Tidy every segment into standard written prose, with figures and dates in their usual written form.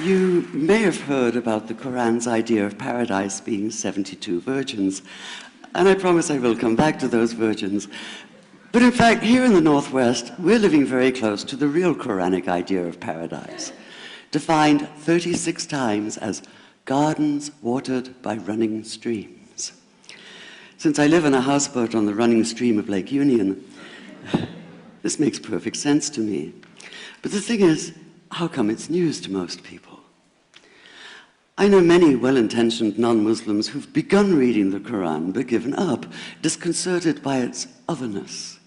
You may have heard about the Koran's idea of paradise being 72 virgins, and I promise I will come back to those virgins. But in fact, here in the Northwest, we're living very close to the real Quranic idea of paradise, defined 36 times as gardens watered by running streams. Since I live in a houseboat on the running stream of Lake Union, this makes perfect sense to me. But the thing is, how come it's news to most people? I know many well-intentioned non-Muslims who've begun reading the Quran but given up, disconcerted by its otherness.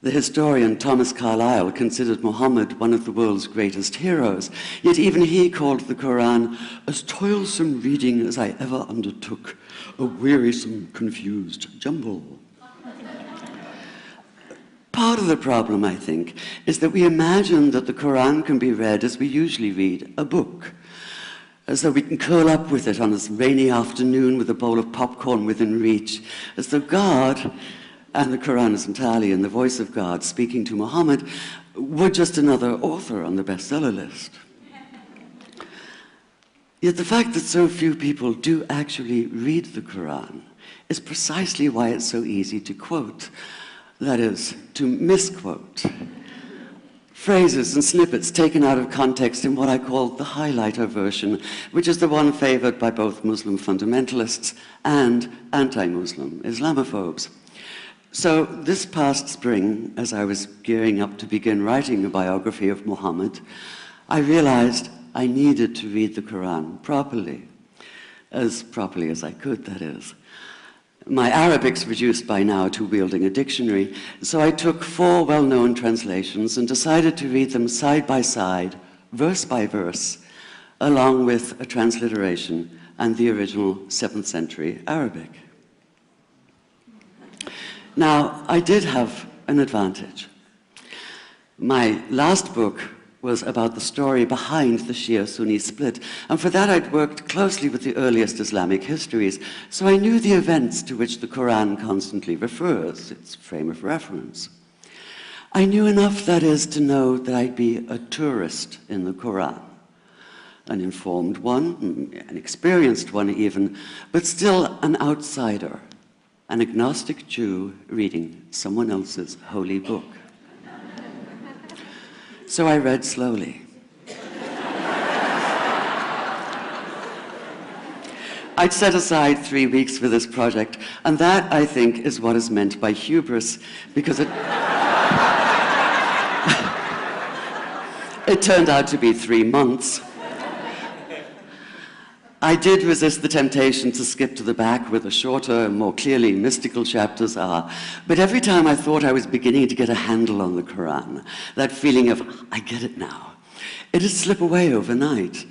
The historian Thomas Carlyle considered Muhammad one of the world's greatest heroes, yet even he called the Quran as toilsome reading as I ever undertook, a wearisome, confused jumble. Part of the problem, I think, is that we imagine that the Quran can be read as we usually read a book, as though we can curl up with it on a rainy afternoon with a bowl of popcorn within reach, as though God, and the Quran is entirely in the voice of God speaking to Muhammad, were just another author on the bestseller list. Yet the fact that so few people do actually read the Quran is precisely why it's so easy to quote. That is, to misquote. Phrases and snippets taken out of context in what I call the highlighter version, which is the one favored by both Muslim fundamentalists and anti-Muslim Islamophobes. So this past spring, as I was gearing up to begin writing a biography of Muhammad, I realized I needed to read the Quran properly as I could, that is. My Arabic's reduced by now to wielding a dictionary, so I took 4 well-known translations and decided to read them side by side, verse by verse, along with a transliteration and the original 7th century Arabic. Now, I did have an advantage. My last book was about the story behind the Shia-Sunni split, and for that I'd worked closely with the earliest Islamic histories, so I knew the events to which the Quran constantly refers, its frame of reference. I knew enough, that is, to know that I'd be a tourist in the Quran, an informed one, an experienced one even, but still an outsider, an agnostic Jew reading someone else's holy book. So I read slowly. I'd set aside 3 weeks for this project, and that, I think, is what is meant by hubris, because it turned out to be 3 months. I did resist the temptation to skip to the back where the shorter, more clearly mystical chapters are, but every time I thought I was beginning to get a handle on the Quran, that feeling of, I get it now, it'd slip away overnight,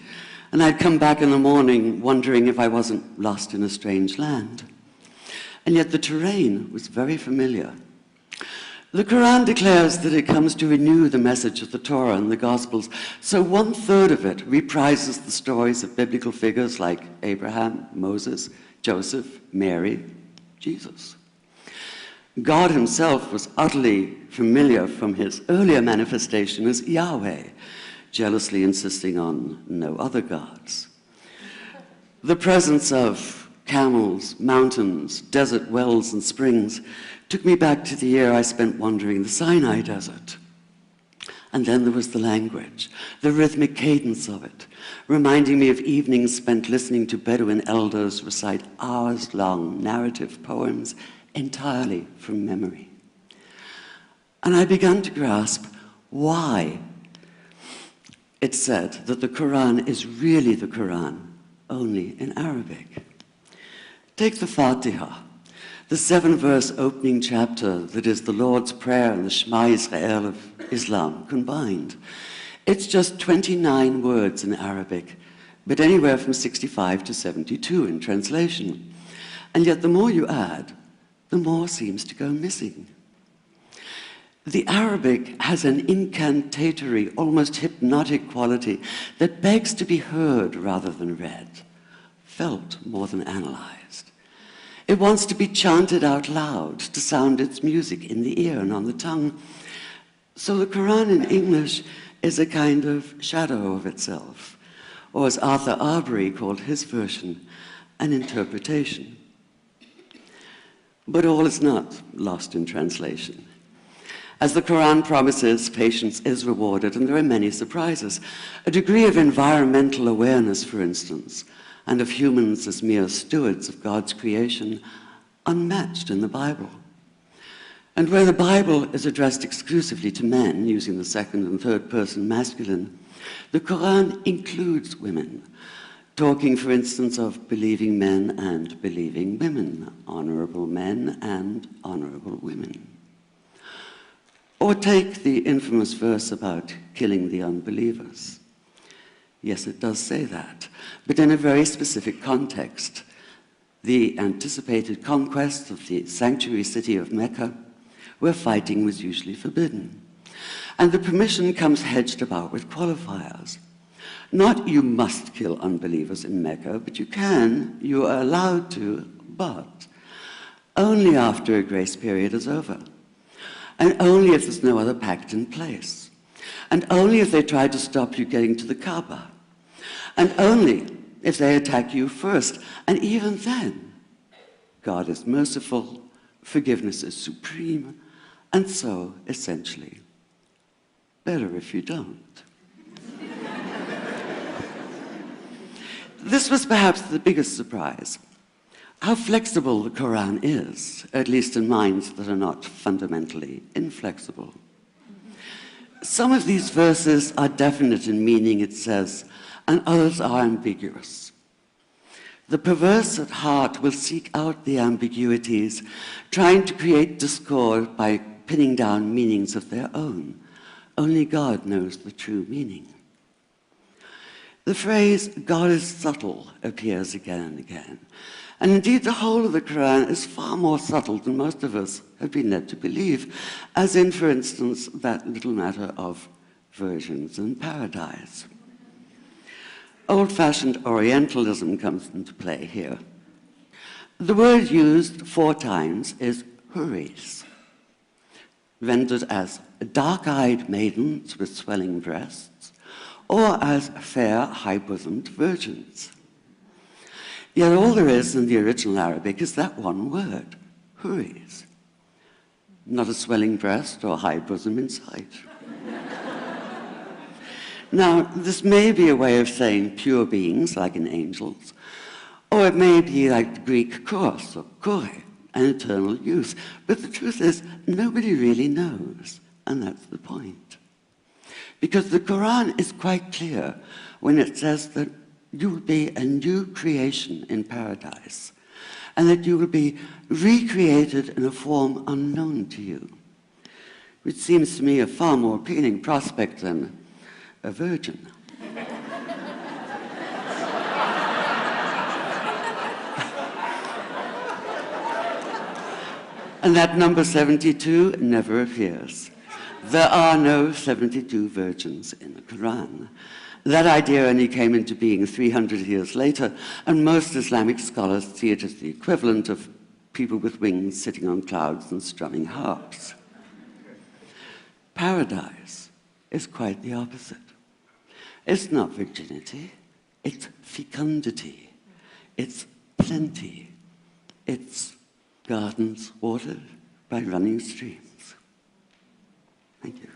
and I'd come back in the morning wondering if I wasn't lost in a strange land. And yet the terrain was very familiar. The Quran declares that it comes to renew the message of the Torah and the Gospels, so 1/3 of it reprises the stories of biblical figures like Abraham, Moses, Joseph, Mary, Jesus. God himself was utterly familiar from his earlier manifestation as Yahweh, jealously insisting on no other gods. The presence of camels, mountains, desert wells and springs took me back to the year I spent wandering the Sinai desert. And then there was the language, the rhythmic cadence of it, reminding me of evenings spent listening to Bedouin elders recite hours-long narrative poems entirely from memory. And I began to grasp why it said that the Quran is really the Quran, only in Arabic. Take the Fatiha, the 7-verse opening chapter that is the Lord's Prayer and the Shema Israel of Islam combined. It's just 29 words in Arabic, but anywhere from 65 to 72 in translation. And yet the more you add, the more seems to go missing. The Arabic has an incantatory, almost hypnotic quality that begs to be heard rather than read, felt more than analyzed. It wants to be chanted out loud, to sound its music in the ear and on the tongue. So the Quran in English is a kind of shadow of itself, or as Arthur Arbery called his version, an interpretation. But all is not lost in translation. As the Quran promises, patience is rewarded, and there are many surprises. A degree of environmental awareness, for instance, and of humans as mere stewards of God's creation, unmatched in the Bible. And where the Bible is addressed exclusively to men, using the second and third person masculine, the Quran includes women, talking, for instance, of believing men and believing women, honorable men and honorable women. Or take the infamous verse about killing the unbelievers. Yes, it does say that, but in a very specific context. The anticipated conquest of the sanctuary city of Mecca, where fighting was usually forbidden. And the permission comes hedged about with qualifiers. Not you must kill unbelievers in Mecca, but you are allowed to, but only after a grace period is over. And only if there's no other pact in place. And only if they try to stop you getting to the Kaaba. And only if they attack you first. And even then, God is merciful, forgiveness is supreme, and so, essentially, better if you don't. This was perhaps the biggest surprise. How flexible the Quran is, at least in minds that are not fundamentally inflexible. Some of these verses are definite in meaning, it says, and others are ambiguous. The perverse at heart will seek out the ambiguities, trying to create discord by pinning down meanings of their own. Only God knows the true meaning. The phrase, God is subtle, appears again and again. And indeed, the whole of the Quran is far more subtle than most of us have been led to believe, as in, for instance, that little matter of virgins and paradise. Old-fashioned Orientalism comes into play here. The word used 4 times is huris, rendered as dark-eyed maidens with swelling breasts, or as fair, high-bosomed virgins. Yet all there is in the original Arabic is that one word, huris. Not a swelling breast or high bosom in sight. Now, this may be a way of saying pure beings, like in angels, or it may be like the Greek kos or kore, an eternal youth. But the truth is, nobody really knows, and that's the point. Because the Quran is quite clear when it says that you will be a new creation in paradise, and that you will be recreated in a form unknown to you, which seems to me a far more appealing prospect than a virgin. And that number 72 never appears. There are no 72 virgins in the Quran. That idea only came into being 300 years later, and most Islamic scholars see it as the equivalent of people with wings sitting on clouds and strumming harps. Paradise is quite the opposite. It's not virginity, it's fecundity, it's plenty, it's gardens watered by running streams. Thank you.